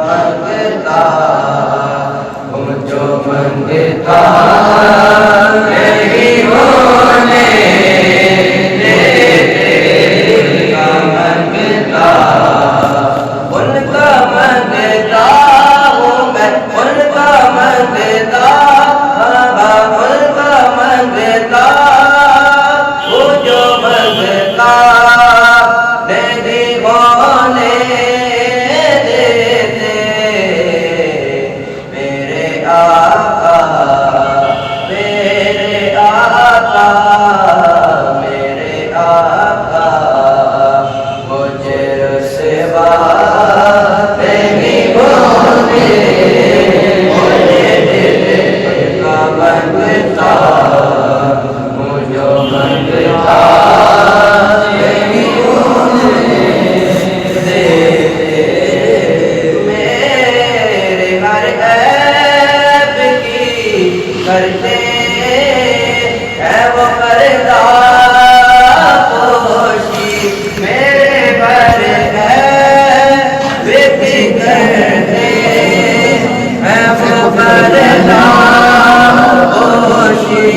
مانگتا ہوں جو منگتا نہیں ہونے دیتے کا منگتا ان کا منگتا ہوں میں ان کا منگتا ان کا منگتا ہوں جو منگتا نہیں ہونے دیتے میرے آقا میرے آقا میرے آقا مجھے رسوا نہیں ہونے دیتے ان کا منگتا ہوں جو منگتا نہیں ہونے دیتے میرے ہر عیب کی کرتے ہے وہ پردہ پوشی میرے ہر عیب کی کرتے ہے وہ پردہ پوشی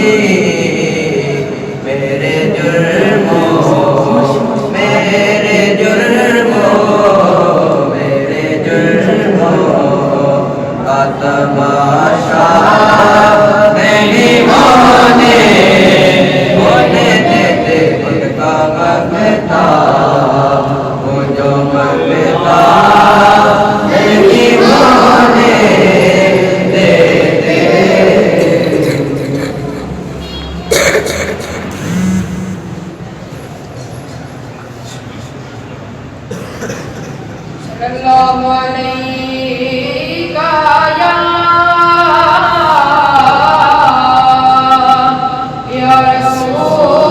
میرے جرموں میرے جرموں میرے جرموں کا تماشا نہیں ہونے دیتے ان کا منگتا ہوں جو منگتا نہیں ہونے دیتے اللہ علیکہ یا رسول اللہ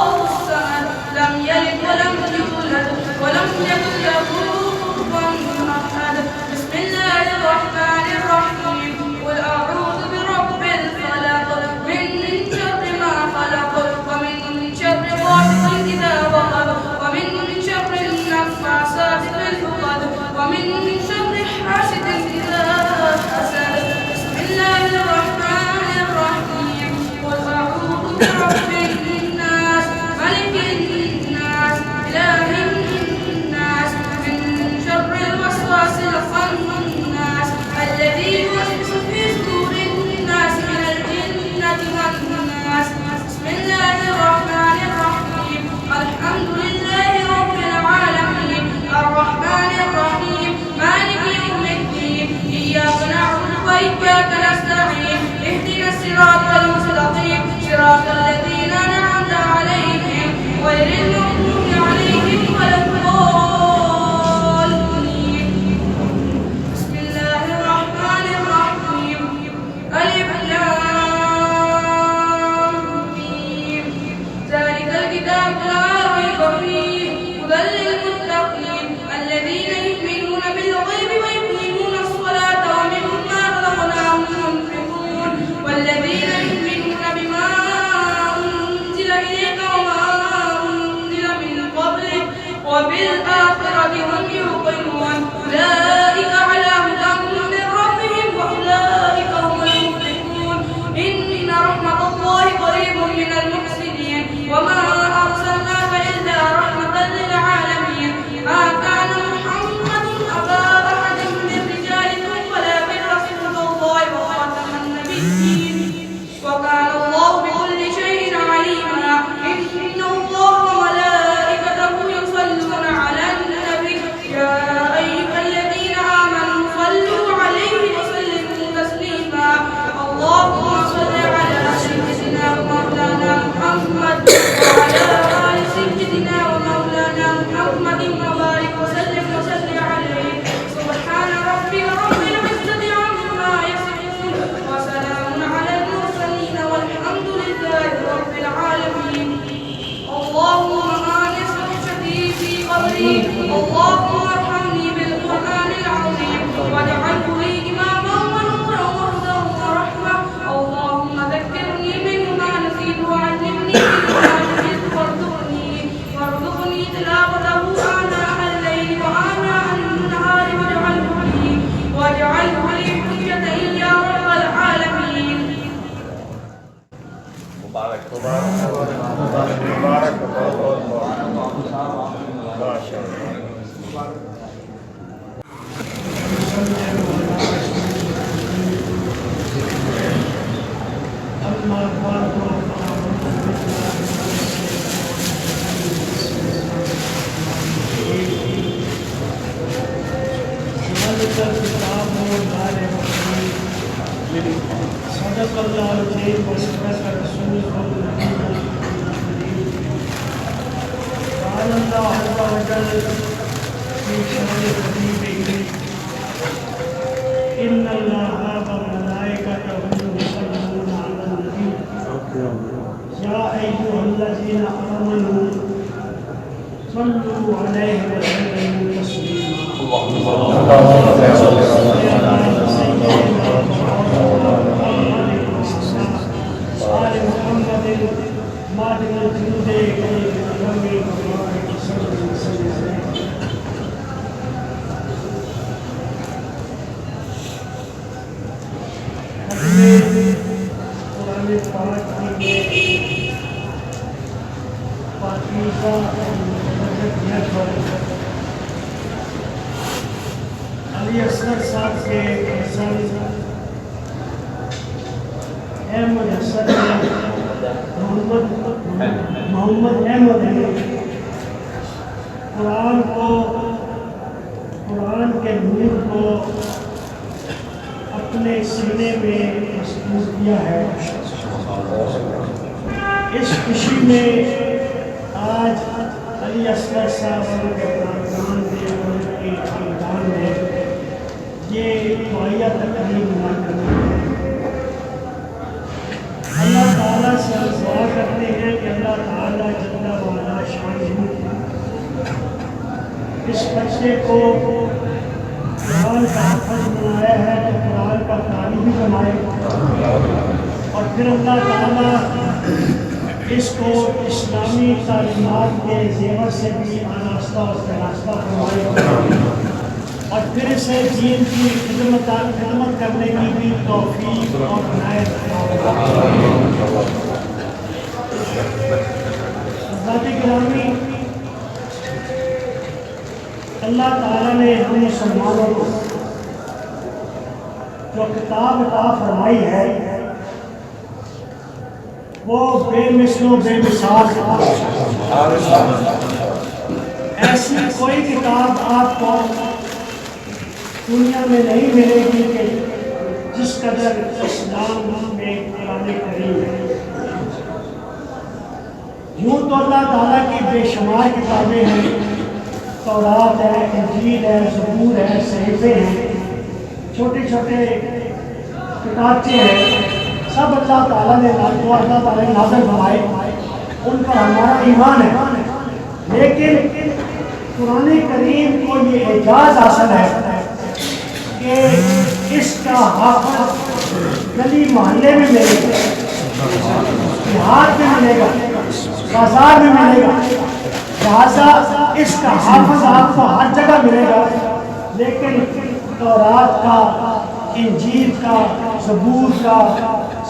وسلم لم يلد ولم يولد ولم يكن له كفوا أحد مبارک بہت ماشاء اللہ. صدق اللہ العظیم وصدق رسولہ النبی قال اللہ عز وجل فی شأن حبیبہ ان اللہ وملائکتہ یصلون علی النبی یا ایھا الذین آمنوا صلوا علیہ وسلموا تسلیما. علی اصغر صاحب کے احمد حسن محمد احمد قرآن کے نور کو اپنے سینے میں محفوظ کیا ہے. اس خوشی میں آج علی اصغر صاحب کے خاندان میں اور ان کے خاندان میں یہ دعائیہ تقریب منعقد ہے. اللہ تعالیٰ سے دعا کرتے ہیں کہ اللہ تعالیٰ جل وعلا شان اس بچے کو قرآن کا حافظ بنایا ہے تو قرآن کا قاری بھی بنائے اور پھر اللہ تعالیٰ اس کو اسلامی تعلیمات کے زیور سے بھی آراستہ اور شناختہ فرمائے اور پھر اسے دین کی خدمت کرنے کی بھی توفیق اور عنایت حضرات گرامی. اللہ تعالیٰ نے ہم مسلمانوں کو جو کتاب عطا فرمائی ہے وہ بے مثل و بے مثال کتاب. ایسی کوئی کتاب آپ کو دنیا میں نہیں ملے گی کہ جس قدر اسلام میں قرآن کریم ہے. یوں تو اللہ تعالیٰ کی بے شمار کتابیں ہیں، تورات ہے، انجیل ہے، زبور ہے، صحیفے ہیں، چھوٹے چھوٹے کتابچے ہیں، سب اللہ تعالیٰ نے نازل فرمائے، ان پر ہمارا ایمان ہے. لیکن قرآن کریم کو یہ اعجاز حاصل ہے کہ اس کا حافظ گلی محلے میں ملے گا، دیہات میں ملے گا، بازار میں ملے گا. لہٰذا اس کا حافظ آپ کو ہر جگہ ملے گا، لیکن تورات کا، انجیل کا، زبور کا،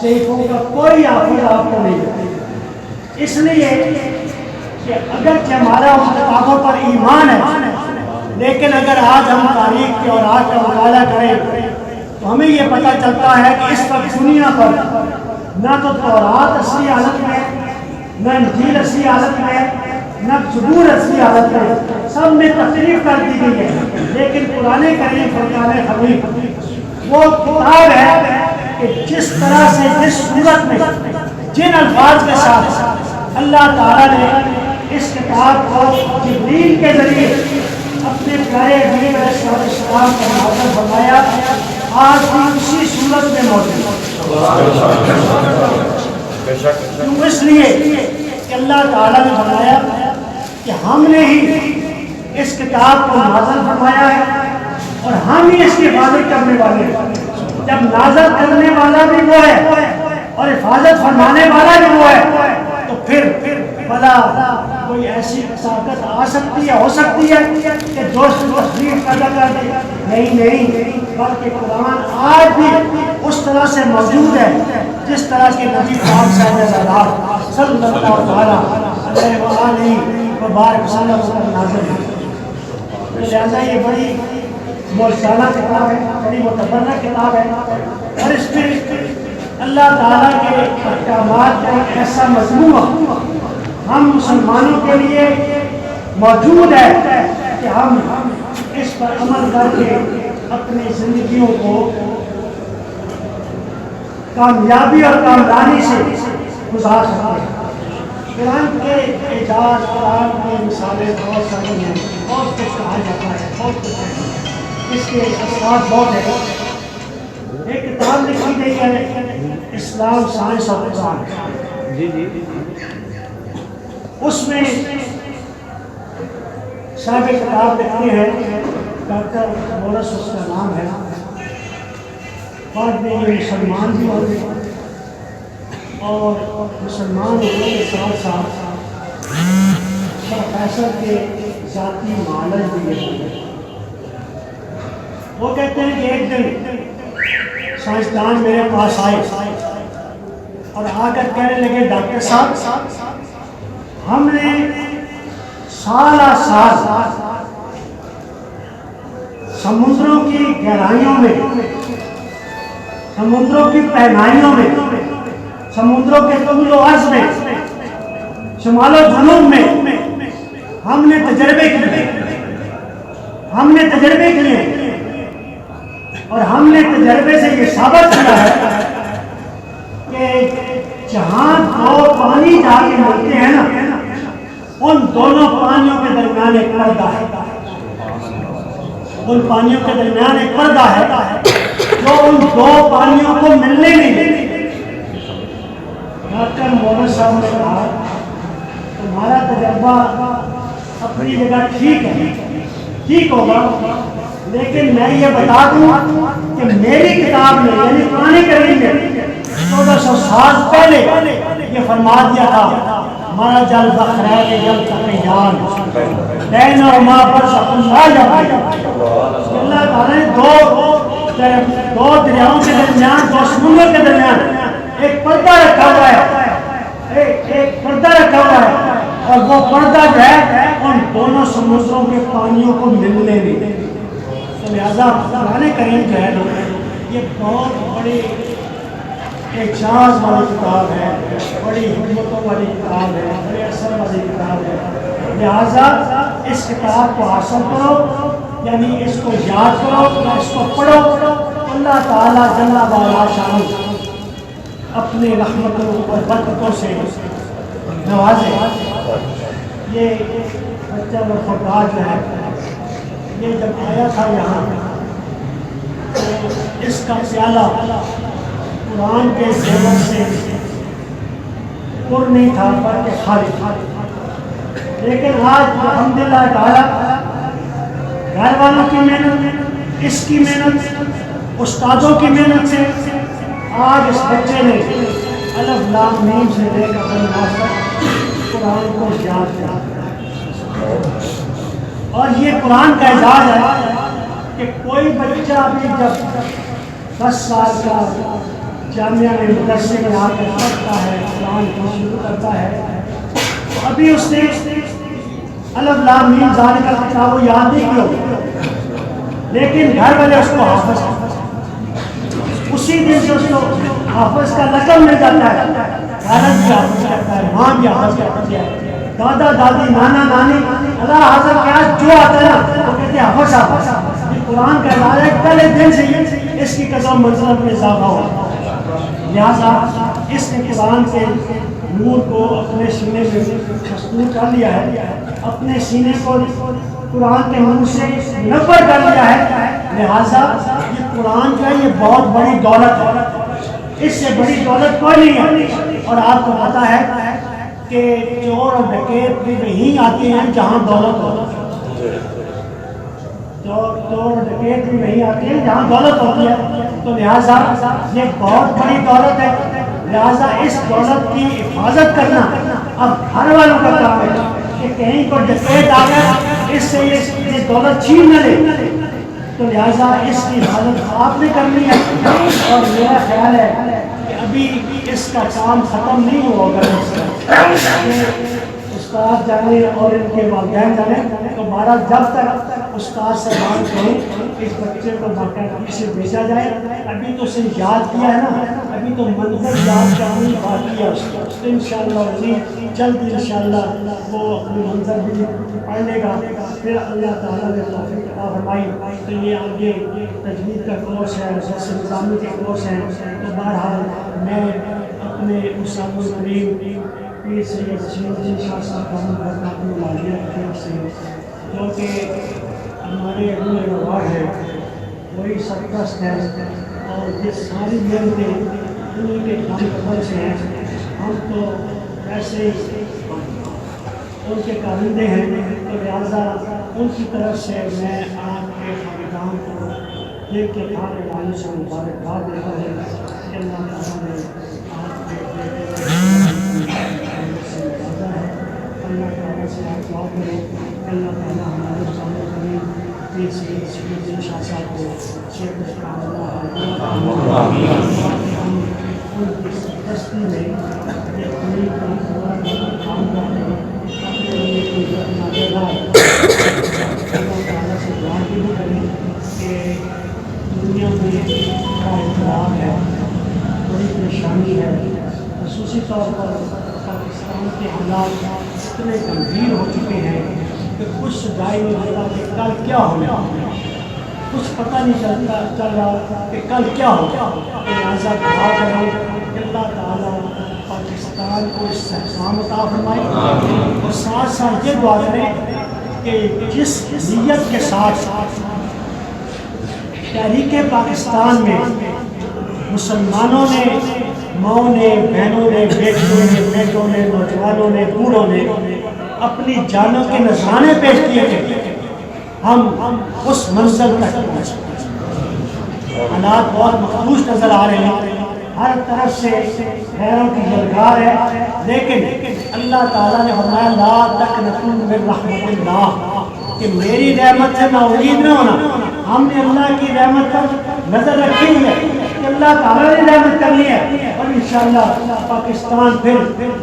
صحیفوں کا کوئی حافظ آپ کو نہیں ملے. اس لیے کہ اگرچہ ہمارا ان کتابوں پر ایمان ہے، لیکن اگر آج ہم تاریخ کے اور آج کا مطالعہ کریں تو ہمیں یہ پتہ چلتا ہے کہ اس وقت دنیا پر نہ تو تورات اصلی حالت میں، نہ انجیل اصلی حالت میں، نہ زبور اصلی حالت میں، سب میں تخلیق کر دی گئی ہے. لیکن قرآن کریم فرقان حمید وہ کتاب ہے کہ جس طرح سے جس صورت میں جن الفاظ کے ساتھ اللہ تعالیٰ نے اس کتاب کو جبریل کے ذریعے اپنے پیارے حبیب علیہ السلام پر نازل فرمایا، آج بھی اسی صورت میں موجود ہے. اس لیے کہ اللہ تعالیٰ نے فرمایا کہ ہم نے ہی اس کتاب کو نازل فرمایا ہے اور ہم ہی اس کی حفاظت کرنے والے ہیں. جب نازل کرنے والا بھی وہ ہے اور حفاظت فرمانے والا بھی وہ ہے تو پھر بلا کوئی ایسی طاقت آ سکتی ہے، ہو سکتی ہے کہ جو تصدیق پیدا کر دے؟ نہیں، بلکہ قرآن آج بھی اس طرح سے موجود ہے جس طرح کے نبی پاک صلی اللہ علیہ وسلم صلی اللہ علیہ وآلہ وبارک وسلم پر نازل ہے۔ لہذا یہ بڑی موزانہ کتاب ہے، بڑی متبرہ کتاب ہے، اور اس میں اللہ تعالیٰ کے احکامات کا ایک ایسا مجموعہ ہم مسلمانوں کے لیے موجود ہے کہ ہم اس پر عمل کر کے اپنی زندگیوں کو کامیابی اور کامرانی سے گزار سکتے ہیں۔ قرآن کے اعجاز، قرآن کی مثالیں بہت ساری ہیں، بہت کچھ کہا جاتا ہے، بہت کچھ ہے، اس کے اثرات بہت ہیں۔ ایک کتاب لکھی گئی ہے اسلام سائنس اور قرآن، اس میں صاحب کتاب لکھتے ہیں ڈاکٹر مورس اس کا نام ہے، بعد میں یہ مسلمان بھی ہوتے ہیں اور مسلمان ہونے کے ساتھ ساتھ پروفیسر کے ذاتی معالج بھی ہوتے ہیں۔ وہ کہتے ہیں کہ ایک دن سائنسدان میرے پاس آئے اور آ کر کہنے لگے ڈاکٹر صاحب ہم نے سالہ سال سمندروں کی گہرائیوں میں، سمندروں کی پہنائیوں میں، سمندروں کے طول و عرض میں، شمال و جنوب میں ہم نے تجربے کیے، اور ہم نے تجربے سے یہ ثابت کیا ہے کہ جہاں دو پانی جا کے ملتے ہیں نا، ان دونوں پانیوں کے درمیان ایک پردہ ہے، ان پانیوں کے درمیان ایک پردہ ہے جو ان دو پانیوں کو ملنے نہیں دیتے۔ ڈاکٹر محمد صاحب نے کہا تمہارا تجربہ اپنی جگہ ٹھیک ہے، ٹھیک ہوگا، لیکن میں یہ بتا دوں کہ میری کتاب میں یعنی قرآن کریم میں 1400 سال پہلے یہ فرما دیا تھا ہمارا جل بخرا کے جل تقیان بین اور ماں پر اللہ تعالیٰ نے دو دریاؤں کے درمیان، دو سمندر کے درمیان ایک پردہ رکھا ہوا ہے، ایک پردہ رکھا ہوا ہے، اور وہ پردہ جو ہے ان دونوں سمندروں کے پانیوں کو ملنے نہیں۔ تو لہٰذا قرآن کریم جو ہے یہ بہت بڑی اعجاز والی کتاب ہے، بڑی حکمتوں والی کتاب ہے، بڑے اثر والی کتاب ہے۔ لہٰذا اس کتاب کو حاصل کرو، یعنی اس کو یاد کرو، اس کو پڑھو، اللہ تعالیٰ جل وعلا شان اپنی رحمتوں اور برکتوں سے نوازے۔ یہ بچہ وفادار جو ہے یہ جب آیا تھا یہاں تو اس کا پیالہ قرآن کے زیور سے پر نہیں تھا بلکہ خالی تھا، لیکن آج الحمدللہ تعالیٰ گھر والوں کی محنت، اس کی محنت، استادوں کی محنت سے آج اس بچے نے الف لام میم سے لے کر الناس تک قرآن کو یاد کیا، اور یہ قرآن کا اعزاز ہے کہ کوئی بچہ بھی جب 10 سال کا جامعہ میں مدرسے میں آ کر پڑھتا ہے، قرآن کو شروع کرتا ہے، ابھی اس نے الف لام میم ذالک الکتاب کو یاد نہیں کیا، لیکن گھر والے اس کو حافظ اسی دن سے اس کو حافظ کا لقب مل جاتا ہے، والد بھی حافظ کرتا ہے، ماں بھی حافظ کرتی ہے، دادا دادی نانا نانی اللہ حاضر کے آج جو آتا ہے نا وہ کہتے ہیں حافظ حافظ۔ یہ قرآن کا اعلان ہے، پہلے دن سے ہی اس کی قسم منزلت میں اضافہ ہوا، لہٰذا اس نے قرآن کے نور کو اپنے سینے میں مستور کر لیا ہے، اپنے سینے کو قرآن کے نور سے منور کر لیا ہے، لہٰذا یہ قرآن جو ہے یہ بہت بڑی دولت ہے، اس سے بڑی دولت کوئی نہیں ہے۔ اور آپ کو پتا ہے کہ چور اور ڈکیت بھی وہیں آتے ہیں جہاں دولت ہوتی ہے، چور اور ڈکیت بھی وہیں آتے ہیں جہاں دولت ہوتی ہے، تو لہٰذا یہ بہت بڑی دولت ہے، لہٰذا اس دولت کی حفاظت کرنا اب گھر والوں کا کام ہے کہ کہیں کو ڈکیت آ گیا اس سے یہ دولت چھین نہ لے، تو لہٰذا اس کی حفاظت آپ نے کرنی ہے۔ اور میرا خیال ہے کہ ابھی اس کا کام ختم نہیں ہوا ہوگا، استاد جانے اور ان کے والدین جانے، تو بہرحال جب تک استاد سے بات کریں اس بچے کو باقاعدگی سے بھیجا جائے۔ ابھی تو اسے یاد کیا ہے نا، ابھی تو منظر یاد کرنی باقی ہے اس کو، انشاءاللہ عزیز جلد انشاءاللہ وہ اپنی منظر بھی پڑھ لے گا، پھر اللہ تعالیٰ نے توفیق عطا فرمائی تو یہ آگے تجوید کا کورس ہے، درس نظامی کے کورس ہیں۔ تو بہرحال میں اپنے اسامہ الکریم پیر سید رشید الدین شاہ صاحب کا برکات مالیہ کی طرف سے جو کہ ہمارے روح رواج ہے وہی سرپرست ہے، اور یہ ساری محنتیں انہیں کے کام قدر سے ہیں، ہم تو ایسے ہی ان کے کارندے ہیں، تو لہٰذا ان کی طرف سے میں آپ کے خاندان کو دیکھ کے کھانے والے سے مبارکباد دیتا ہوں کہ اللہ تعالیٰ نے آپ کے بیٹے سے نوازا ہے۔ اللہ تعالیٰ سے آپ دعا کریں کہ اللہ تعالیٰ ہمارے سامنے کریم پیر سید رشید الدین شاہ صاحب کو شیخ ہم ان کی سرپرستی میں یہ پوری کام کرتے ہیں، اپنے لیے کوئی اللہ تعالیٰ سے دعا بھی کریں کہ دنیا میں بڑا اختلاف ہے، بڑی پریشانی ہے، خصوصی طور پر پاکستان کے حالات اتنے گمبھیر ہو چکے ہیں کہ کچھ سجائی نہیں ہوتا کہ کل کیا ہوگا، کچھ پتہ نہیں چل رہا کہ کل کیا ہوگا۔ لہٰذا دعا کریں کہ اللہ تعالیٰ پاکستان کو استحکام عطا فرمائے، اور ساتھ ساتھ یہ دعا کریں کہ جس نیت کے ساتھ تحریک پاکستان میں مسلمانوں نے، ماؤں نے، بہنوں نے، بیٹوں نے، نوجوانوں نے، بوڑھوں نے اپنی جانوں کے نذرانے پیش کیے تھے، ہم اس منزل تک پہنچے۔ حالات بہت مخدوش نظر آ رہے ہیں، ہر طرف سے خیروں کی جلگار ہے، لیکن اللہ تعالیٰ نے فرمایا لا تقنطوا من رحمت اللہ، کہ میری رحمت سے نا امید نہ ہونا۔ ہم نے اللہ کی رحمت پر نظر رکھی ہوئی ہے کہ اللہ تعالیٰ نے رحمت کرنی ہے، اور انشاءاللہ پاکستان پھر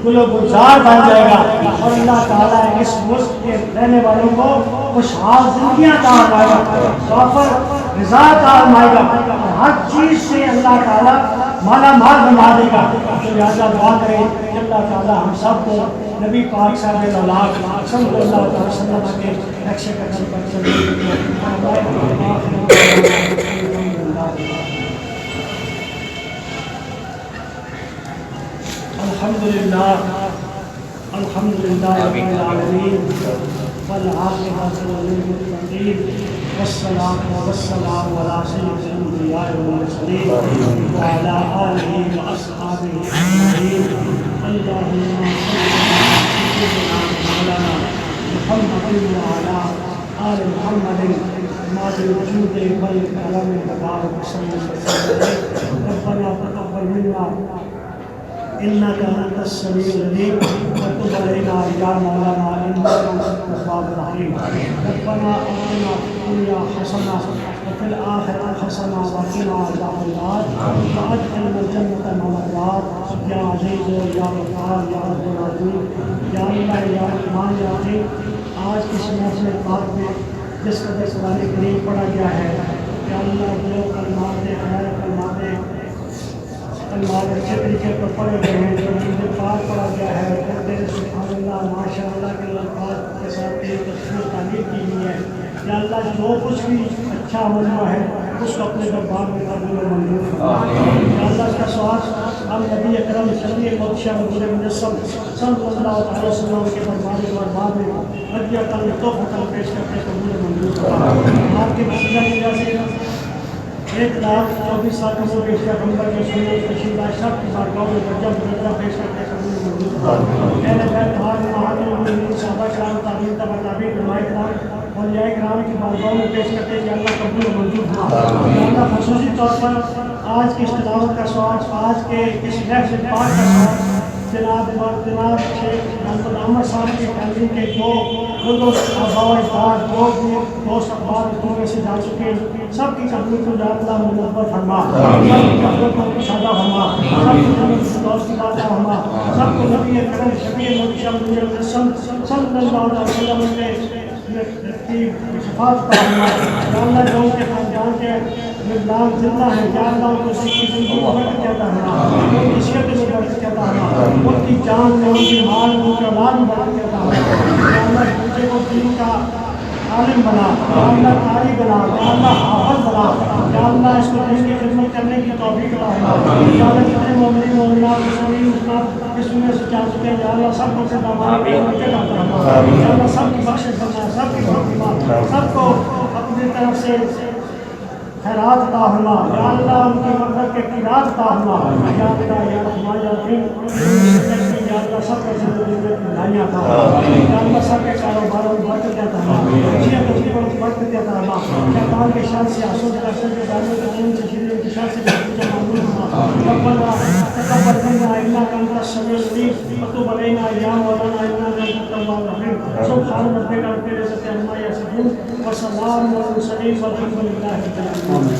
گل و گلزار بن جائے گا، اور اللہ تعالیٰ اس ملک کے رہنے والوں کو خوشحال زندگیاں عطا فرمائے گا، غفر رضا عطا فرمائے گا، اور ہر چیز سے اللہ تعالیٰ مالا مال بنا دے گا۔ تو لہٰذا دعا کریں کہ اللہ تعالیٰ ہم سب کو نبی پاک صاحب صلی اللہ علیہ وسلم کے نقش قدم پر چلنے الحمدللہ رب العالمین والعاقبۃ للمتقین والصلاة والسلام علی سید الانبیاء والمرسلین وعلی آلہ واصحابہ اجمعین۔ اللہم صل علی سیدنا مولانا محمد وعلی آل محمد ماضی الوجود والکرم والبرکات وسلم۔ ربنا تقبل منا إنك أنت السميع العليم وتب علينا يا مولانا إنك أنت التواب الرحيم۔ ربنا آتنا في الدنيا حسنة وفي الآخرة حسنة وقنا عذاب النار وأدخلنا الجنة مع الأبرار يا عزيز يا غفار يا رب العالمين يا الله يا رحمن يا رحيم۔ آج اس محفل پاک میں جس قدر قرآن کریم پڑھا گیا ہے یا اللہ جو کلمات خیر کلمات اچھے طریقے پر پڑھے گئے ہیں، جو مجھے پاک پڑھا گیا ہے، کہتے ہیں سبحان اللہ ماشاء اللہ کے الفاظ کے ساتھ ایک تصویر تعلیم کی ہوئی ہے۔ یا اللہ جو کچھ بھی اچھا ہوا ہے اس کو اپنے دربار میں قبول و منظور فرما۔ یا اللہ کا سوال ہم نبی اکرم صلی اللہ علیہ وسلم کے دربار میں ہدیہ قلب تحفہ پیش کرتے قبول و منظور فرما۔ آپ کے مسئلہ کی وجہ سے 1,24,000 کو پیش کر نمبر کے سنت تشریف سب کی بارگاہ میں درجہ بدرجہ پیش کرتے قبول منظور فرما۔ اہل بیت ہار مہاجر المؤمنین صحابہ کرام تابعین تبع تابعین علماء کرام اولیاء کرام کی بارگاہ میں پیش کرتے کہ اللہ قبول منظور فرما۔ یا اللہ خصوصی طور پر آج کی اس تلاوت کا سوال، آج کے اس محفل پاک کا سوال جناب شیخ محمد احمد صاحب کی فیملی کے دو دوست اخبار میں سے جا چکے ہیں، سب کی قبروں کو یا اللہ منور فرما، سب کی قبروں کو سادہ فرما، سب کی دوست کی بات فرما، سب کو نبی کرم شفیع صلی اللہ علیہ وسلم نے کی شفاعت کا فرما، یا اللہ جو ان کے خاندان کے لوگ زندہ ہیں، یا اللہ ان کو سکھی زندگی میں برکت عطا فرما، ان کی صحت میں برکت عطا فرما، ان کی جان میں، ان کی مال میں، ان کے اولاد میں برکت عطا فرما، یا اللہ بچے کو دین کا عالم بنا، یا اللہ قاری بنا، یا اللہ حافظ بنا، یا اللہ اس کو دین کی خدمت کرنے کی توفیق عطا فرما، یا اللہ جتنے مومنین مومنات مسلمین مسلمات اس دنیا سے جا چکے ہیں، یا اللہ سب کو سے داماد برکت عطا فرما، یا اللہ سب کی بخشش فرما، سب کی فرما، سب کو اپنی طرف سے خیرات عطا فرما، یا اللہ ان کی مغفرت کے قرات عطا فرما، یا اللہ یا رحمان یا رحیم، یا اللہ سب کے زندگی میں بھلائیاں عطا فرما، یا اللہ سب کے کاروباروں میں برکت عطا فرما، جیسے تجربوں میں برکت عطا فرما، شیطان کے شر سے، حسد کے شر سے، ظالموں کے ظلم سے، شریر کے شر سے جو معمول فرما، ربنا تقبل منا انک انت السمیع العلیم وتب علینا یا مولانا انک انت التواب الرحیم، سبحان ربک رب العزة عما یصفون وسلام علی المرسلین والحمد للہ رب العالمین۔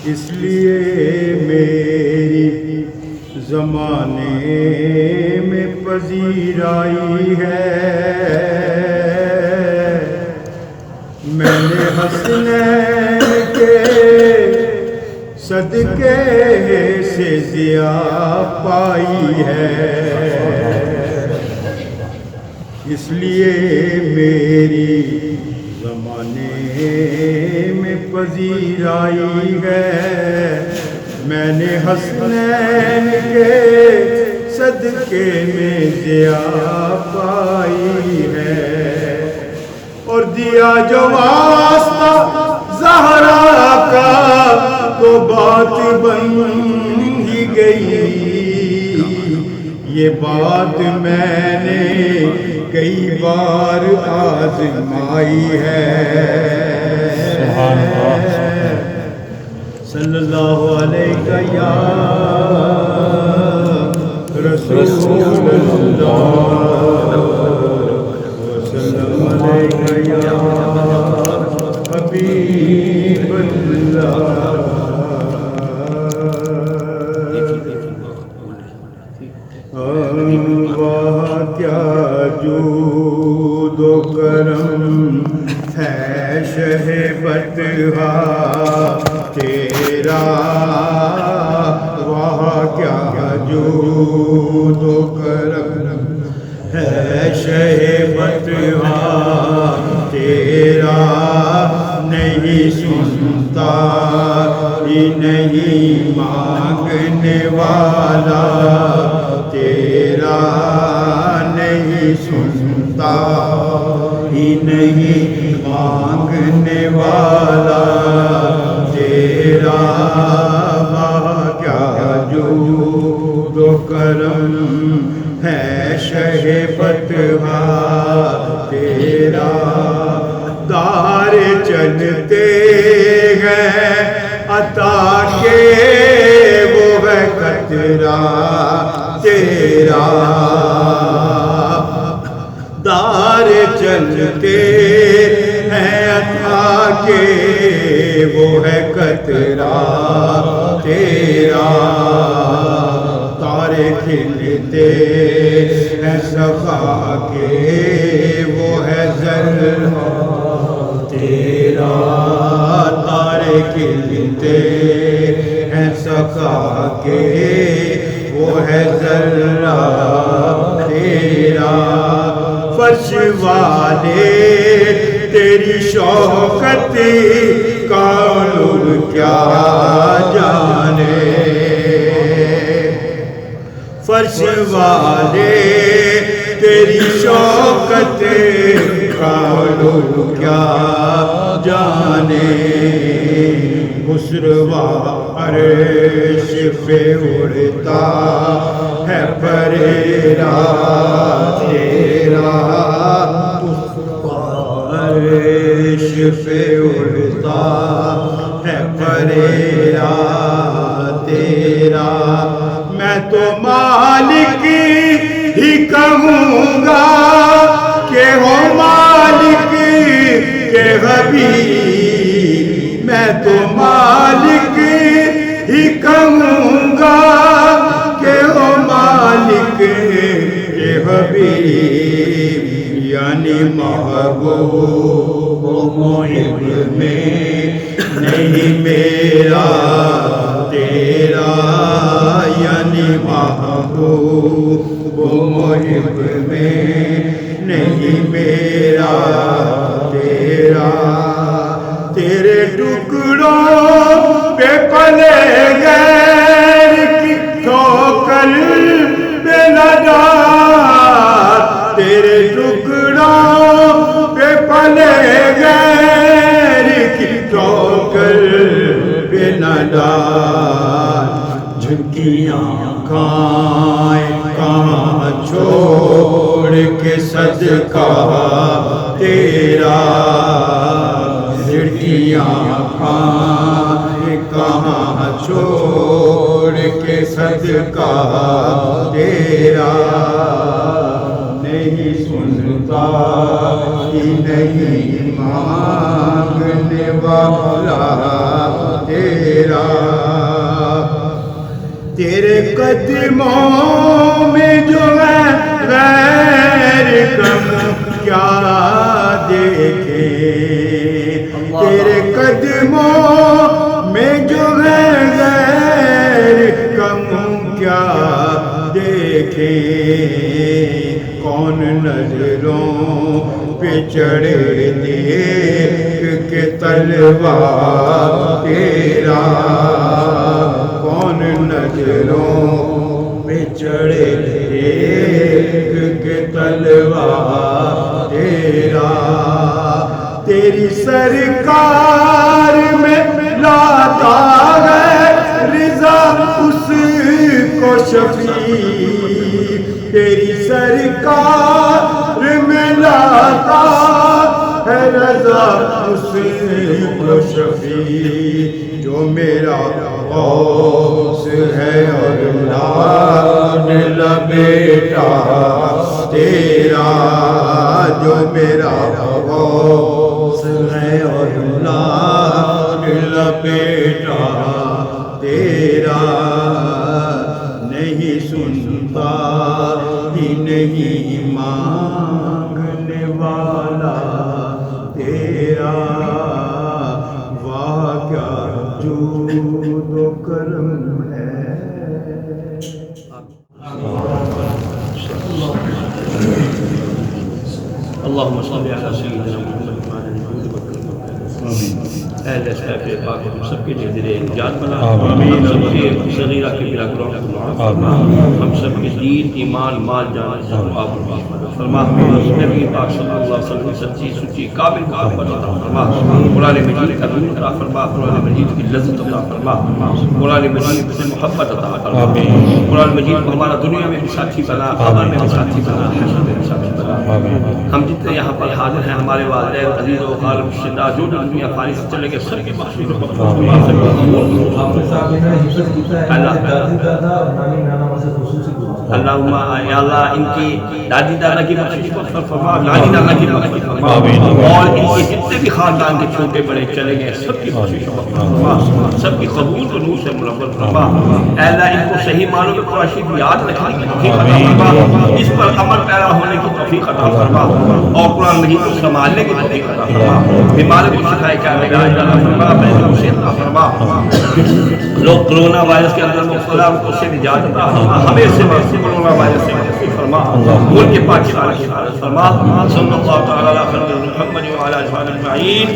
اس لیے میری زمانے میں پذیرائی ہے، میں نے حسنین کے صدقے سے ضیا پائی ہے، اس لیے میری زمانے میں پذیرائی ہے، میں نے حسنین کے صدقے میں ضیا پائی ہے، اور دیا جو واسطہ زہرا کا تو بات بن ہی گئی، یہ بات میں نے کئی بار آزمائی ہے۔ سبحان اللہ۔ صلی اللہ علیہ یا رسول اللہ، وسلم علیہ یا حبیب اللہ۔ واہ کیا جود و کرم ہے شہ بطحا تیرا، واہ کیا جود و کرم ہے شہ بطحا تیرا، نہیں سنتا ہی نہیں مانگنے والا تیرا، نہیں سنتا ہی نہیں مانگنے والا تیرا، کیا جود و کرم ہے شہ بطحا تیرا، دار چلتے ہیں عطا کے وہ ہے قطرہ تیرا، دار چلتے ہیں عطا کے وہ ہے قطرہ تیرا، تارے کھلتے ہیں صفا کے وہ ہے ذرہ تیرا، تارے کھلتے ہیں صفا کے وہ ہے ذرہ تیرا، فرش والے تیری شوکت کا نور کیا جانے، فرش والے تیری شوکت کا نور کیا جانے، خسروا عرش پہ اڑتا ہے پریرا تیرا، عرش پہ اڑتا ہے پریرا تیرا، میں تو مالک ہی کہوں گا کہ ہو مالک کے حبیب، میں تو مالک ہی کہوں گا کہ ہو مالک کے حبیب، یعنی محبوب و محب میں نہیں میرا تیرا، یعنی محبوب و محب میں نہیں میرا تیرا، تیرے ٹکڑوں پہ پلے غیر کی ٹھوکر پہ نہ ڈال، تیرے ٹکڑوں پہ پلے غیر کی ٹھوکر پہ نہ ڈال، جھکی آنکھیں کہاں چھوڑ کے صدقہ تیرا، جھکی آنکھیں کہاں چھوڑ کے صدقہ تیرا، نہیں سنتا ہی نہیں مانگنے والا تیرا، تیرے قدموں میں جو ہے غیر کم کیا دیکھے، تیرے قدموں میں جو ہے غیر کم کیا دیکھے، کون نظروں پہ چڑھے دیکھ کے تلوار تیرا، کون نظروں پہ چڑھے دیکھ کے تلوار تیرا، تیری سرکار میں لاتا ہے رضا اس کو شفیع، تیری سرکار میں لاتا ہے رضا اس کو شفیع، جو میرا غوث ہے اور لاڈلا بیٹا تیرا، جو میرا غوث ہے اور لاڈلا بیٹا تیرا، نہیں سنتا ہی نہیں مانگنے والا تیرا، واہ کیا جود و کرم ہے۔ اللهم صل على سيدنا محمد وعلى اہل صحابہ پاک ہم سب کے لیے دل نجات بنا، ہم سب کے صغیرہ کبیرہ گناہوں کو معاف فرما، ہم سب کے دین ایمان مال جان سب آپ فرما، نبی پاک صلی اللہ علیہ وسلم سچی سچی قابل محبت عطا فرما، قرآن مجید کا نور عطا فرما، قرآن مجید کی لذت عطا فرما، قرآن مجید سے محبت عطا فرما، قرآن مجید کو ہمارا دنیا میں بھی ساتھی بنا، قبر میں بھی ساتھی بنا، حشر میں بھی ساتھی بنا۔ ہم جتنے یہاں پر حاضر ہیں ہمارے والدین عزیز و خالق شدہ جو بھی دنیا فانی سے چلے گئے سب کے بخشش و اللہم یا اللہ ان کی دادی دادا کی بخشش کو فرما، نانی نانا کی بخشش فرما، اور ان کے جتنے بھی خاندان کے چھوٹے بڑے چلے گئے سب کی بخشش فرما، سب کی قبول و نور سے منور فرما۔ اے اللہ ان کو صحیح معنوں میں قرآن شریف یاد رکھنے کی توفیق عطا فرما، اس پر عمل پیرا ہونے کی توفیق عطا فرما، اور قرآن مجید کو سنبھالنے کی توفیق عطا فرما، بیمار کو شفا کرنے کا عطا فرما، اپنے رب سے عطا فرما۔ لوگ کرونا وائرس کے اندر مبتلا ان کو سے نجات عطا فرما، ہمیں سے کرونا وائرس سے محفوظ فرما، ملک پاکستان کی حفاظت فرما۔ صلی اللہ تعالی علی محمد وعلی آلہ اجمعین۔